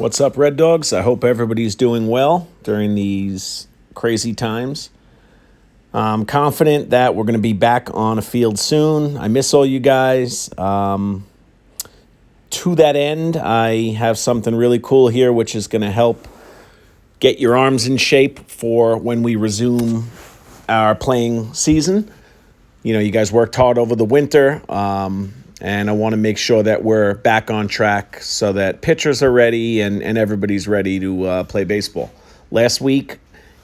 What's up, Red Dogs? I hope everybody's doing well during these crazy times. I'm confident that we're going to be back on a field soon. I miss all you guys. To that end, I have something really cool here, which is going to help get your arms in shape for when we resume our playing season. You know, you guys worked hard over the winter, and I want to make sure that we're back on track so that pitchers are ready and everybody's ready to play baseball. Last week,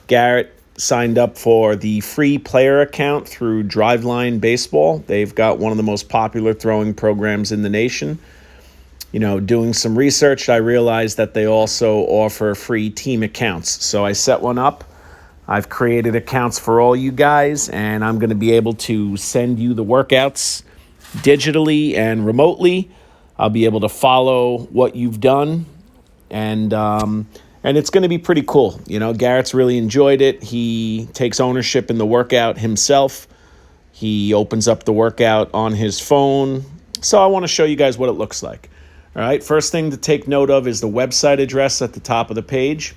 Garrett signed up for the free player account through Driveline Baseball. They've got one of the most popular throwing programs in the nation. You know, doing some research, I realized that they also offer free team accounts. So I set one up. I've created accounts for all you guys, and I'm going to be able to send you the workouts digitally and remotely. I'll be able to follow what you've done, and it's going to be pretty cool. You know, Garrett's really enjoyed it. He takes ownership in the workout himself. He opens up the workout on his phone. So I want to show you guys what it looks like. All right, first thing to take note of is the website address at the top of the page,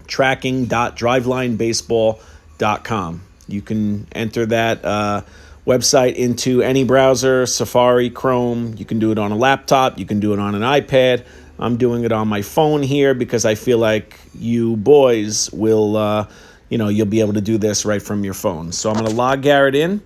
tracking.drivelinebaseball.com. You can enter that website into any browser, Safari, Chrome. You can do it on a laptop. You can do it on an iPad. I'm doing it on my phone here because I feel like you boys will, you'll be able to do this right from your phone. So I'm going to log Garrett in.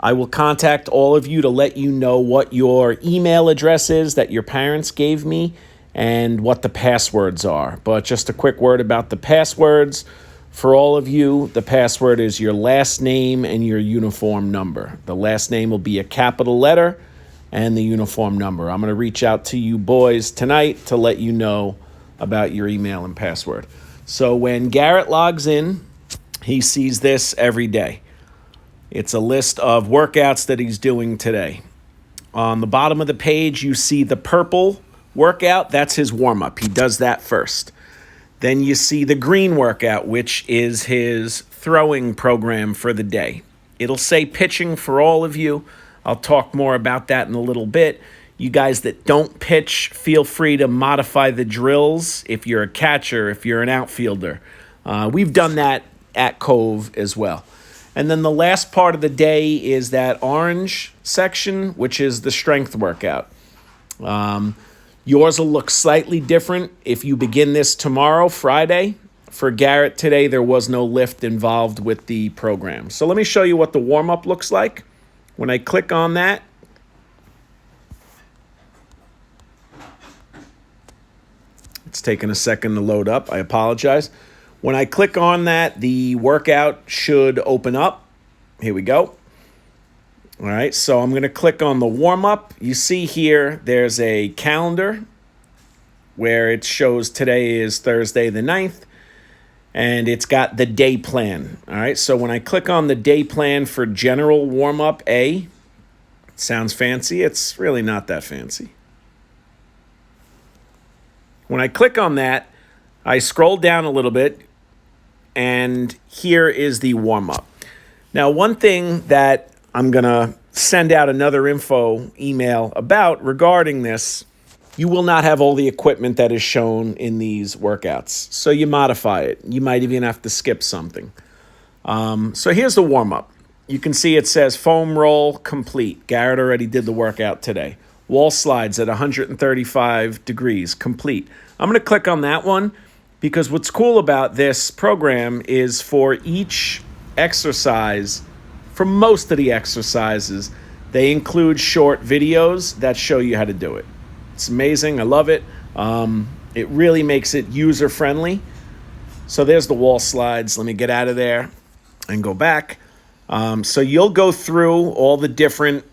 I will contact all of you to let you know what your email address is that your parents gave me and what the passwords are. But just a quick word about the passwords. For all of you, the password is your last name and your uniform number. The last name will be a capital letter and the uniform number. I'm going to reach out to you boys tonight to let you know about your email and password. So when Garrett logs in, he sees this every day. It's a list of workouts that he's doing today. On the bottom of the page, you see the purple workout. That's his warm-up. He does that first. Then you see the green workout, which is his throwing program for the day. It'll say pitching for all of you. I'll talk more about that in a little bit. You guys that don't pitch, feel free to modify the drills if you're a catcher, if you're an outfielder. We've done that at Cove as well. And then the last part of the day is that orange section, which is the strength workout. Yours will look slightly different if you begin this tomorrow, Friday. For Garrett today, there was no lift involved with the program. So let me show you what the warm-up looks like. When I click on that, it's taking a second to load up. I apologize. When I click on that, the workout should open up. Here we go. All right, so I'm going to click on the warm-up. You see here, there's a calendar where it shows today is Thursday the 9th, and it's got the day plan. All right, so when I click on the day plan for general warm-up A, it sounds fancy. It's really not that fancy. When I click on that, I scroll down a little bit, and here is the warm-up. Now, one thing that I'm going to send out another info email about regarding this, you will not have all the equipment that is shown in these workouts. So you modify it. You might even have to skip something. So here's the warm-up. You can see it says foam roll complete. Garrett already did the workout today. Wall slides at 135 degrees complete. I'm going to click on that one because what's cool about this program is for each exercise, for most of the exercises, they include short videos that show you how to do it. It's amazing. I love it. It really makes it user-friendly. So there's the wall slides. Let me get out of there and go back. So you'll go through all the different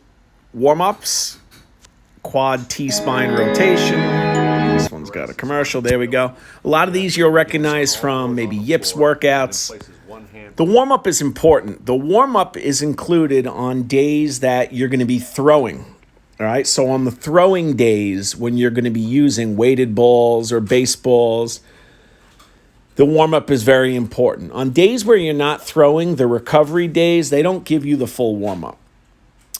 warm-ups, quad T-spine rotation. This one's got a commercial. There we go. A lot of these you'll recognize from maybe Yips workouts. The warm-up is important. The warm-up is included on days that you're going to be throwing. All right, so on the throwing days when you're going to be using weighted balls or baseballs, the warm-up is very important. On days where you're not throwing, the recovery days, they don't give you the full warm-up.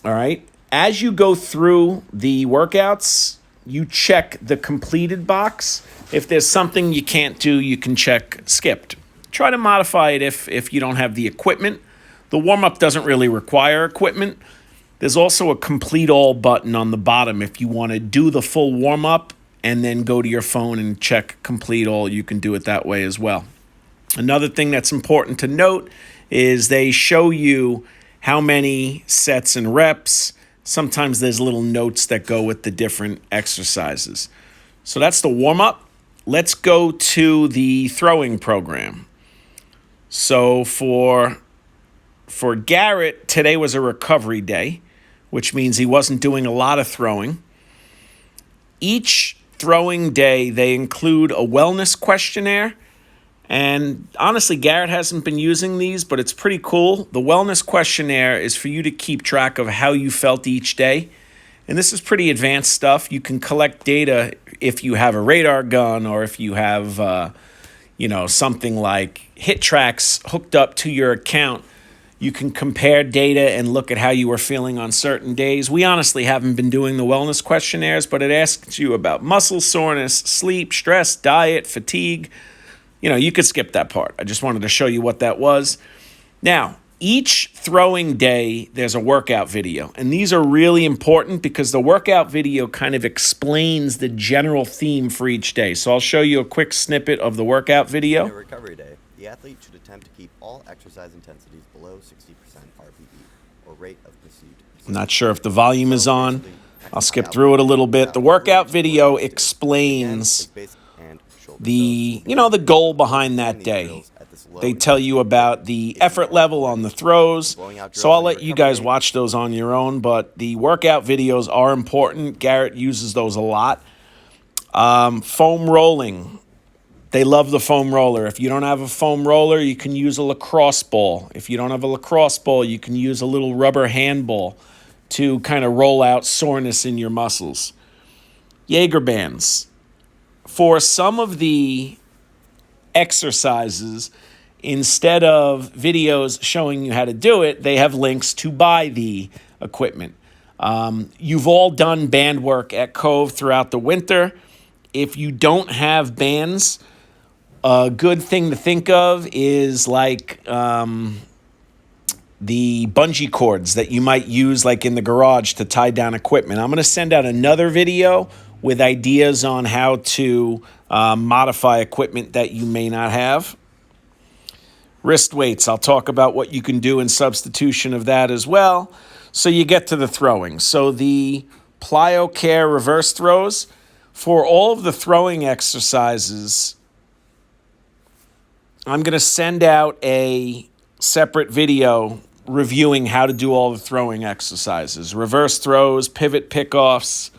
All right, as you go through the workouts, you check the completed box. If there's something you can't do, you can check skipped. Try to modify it if you don't have the equipment. The warm-up doesn't really require equipment. There's also a complete all button on the bottom. If you want to do the full warm-up and then go to your phone and check complete all, you can do it that way as well. Another thing that's important to note is they show you how many sets and reps. Sometimes there's little notes that go with the different exercises. So that's the warm-up. Let's go to the throwing program. So for Garrett, today was a recovery day, which means he wasn't doing a lot of throwing. Each throwing day, they include a wellness questionnaire. And honestly, Garrett hasn't been using these, but it's pretty cool. The wellness questionnaire is for you to keep track of how you felt each day. And this is pretty advanced stuff. You can collect data if you have a radar gun or if you have, something like hit tracks hooked up to your account. You can compare data and look at how you were feeling on certain days. We honestly haven't been doing the wellness questionnaires, but it asks you about muscle soreness, sleep, stress, diet, fatigue. You could skip that part. I just wanted to show you what that was. Now, each throwing day, there's a workout video. And these are really important because the workout video kind of explains the general theme for each day. So I'll show you a quick snippet of the workout video. On a recovery day, the athlete should attempt to keep all exercise intensities below 60% RPE, or rate of perceived. I'm not sure if the volume is on. I'll skip through it a little bit. The workout video explains the goal behind that day. They tell you about the effort level on the throws. So I'll let you guys watch those on your own, but the workout videos are important. Garrett uses those a lot. Foam rolling. They love the foam roller. If you don't have a foam roller, you can use a lacrosse ball. If you don't have a lacrosse ball, you can use a little rubber handball to kind of roll out soreness in your muscles. Jaeger bands. For some of the exercises, instead of videos showing you how to do it, they have links to buy the equipment. You've all done band work at Cove throughout the winter. If you don't have bands, a good thing to think of is like the bungee cords that you might use like in the garage to tie down equipment. I'm going to send out another video with ideas on how to modify equipment that you may not have. Wrist weights, I'll talk about what you can do in substitution of that as well. So you get to the throwing. So the plyo care reverse throws, for all of the throwing exercises, I'm going to send out a separate video reviewing how to do all the throwing exercises. Reverse throws, pivot pickoffs,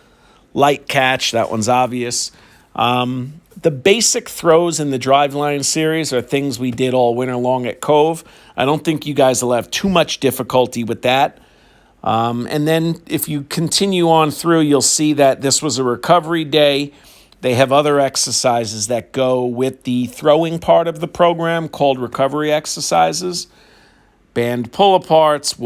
light catch, that one's obvious. The basic throws in the Driveline series are things we did all winter long at Cove. I don't think you guys will have too much difficulty with that. And then if you continue on through, you'll see that this was a recovery day. They have other exercises that go with the throwing part of the program called recovery exercises. Band pull-aparts,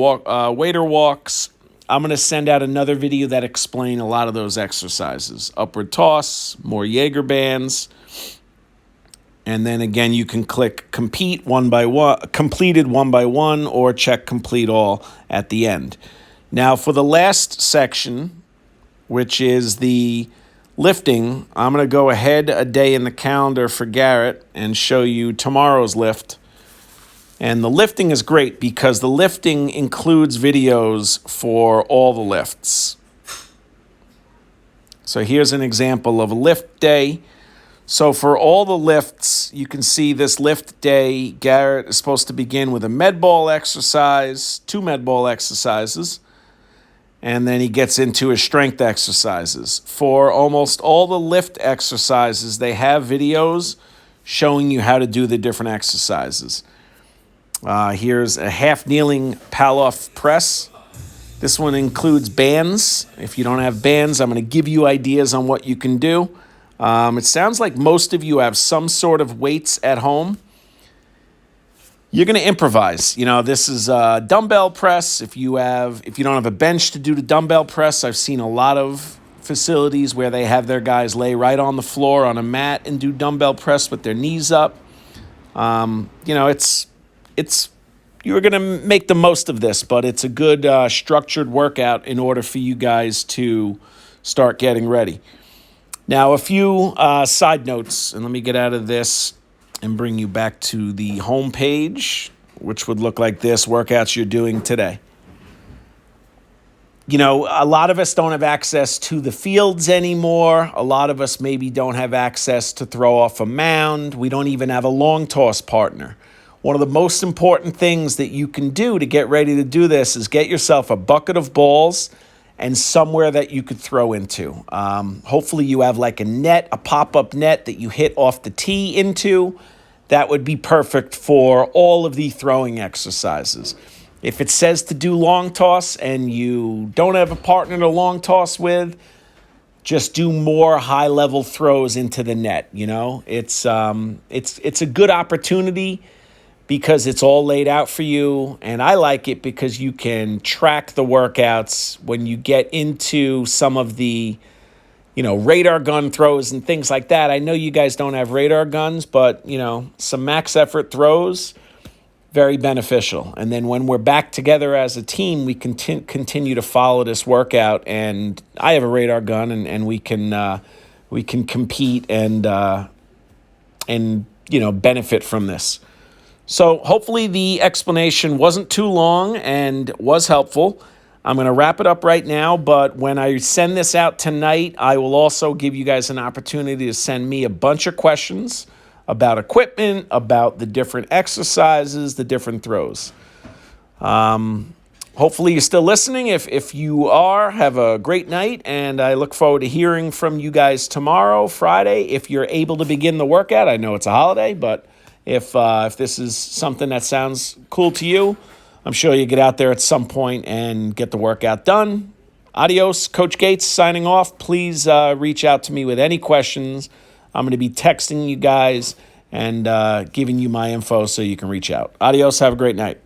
waiter walks. I'm going to send out another video that explains a lot of those exercises. Upward toss, more Jaeger bands. And then again, you can click completed one by one, or check complete all at the end. Now for the last section, which is the lifting, I'm going to go ahead a day in the calendar for Garrett and show you tomorrow's lift. And the lifting is great because the lifting includes videos for all the lifts. So here's an example of a lift day. So for all the lifts, you can see this lift day, Garrett is supposed to begin with a med ball exercise, 2 med ball exercises, and then he gets into his strength exercises. For almost all the lift exercises, they have videos showing you how to do the different exercises. Here's a half kneeling Palloff press. This one includes bands. If you don't have bands, I'm going to give you ideas on what you can do. It sounds like most of you have some sort of weights at home. You're going to improvise. This is a dumbbell press. If you don't have a bench to do the dumbbell press, I've seen a lot of facilities where they have their guys lay right on the floor on a mat and do dumbbell press with their knees up. It's you're going to make the most of this, but it's a good structured workout in order for you guys to start getting ready. Now, a few side notes, and let me get out of this and bring you back to the home page, which would look like this: workouts you're doing today. A lot of us don't have access to the fields anymore. A lot of us maybe don't have access to throw off a mound. We don't even have a long toss partner. One of the most important things that you can do to get ready to do this is get yourself a bucket of balls and somewhere that you could throw into. Hopefully you have like a net, a pop-up net that you hit off the tee into. That would be perfect for all of the throwing exercises. If it says to do long toss and you don't have a partner to long toss with, just do more high-level throws into the net. It's a good opportunity because it's all laid out for you, and I like it because you can track the workouts when you get into some of the radar gun throws and things like that. I know you guys don't have radar guns, but some max effort throws, very beneficial. And then when we're back together as a team, we continue to follow this workout. And I have a radar gun, and we can compete and benefit from this. So hopefully the explanation wasn't too long and was helpful. I'm going to wrap it up right now, but when I send this out tonight, I will also give you guys an opportunity to send me a bunch of questions about equipment, about the different exercises, the different throws. Hopefully you're still listening. If you are, have a great night, and I look forward to hearing from you guys tomorrow, Friday, if you're able to begin the workout. I know it's a holiday, but if this is something that sounds cool to you, I'm sure you get out there at some point and get the workout done. Adios, Coach Gates signing off. Please reach out to me with any questions. I'm going to be texting you guys and giving you my info so you can reach out. Adios, have a great night.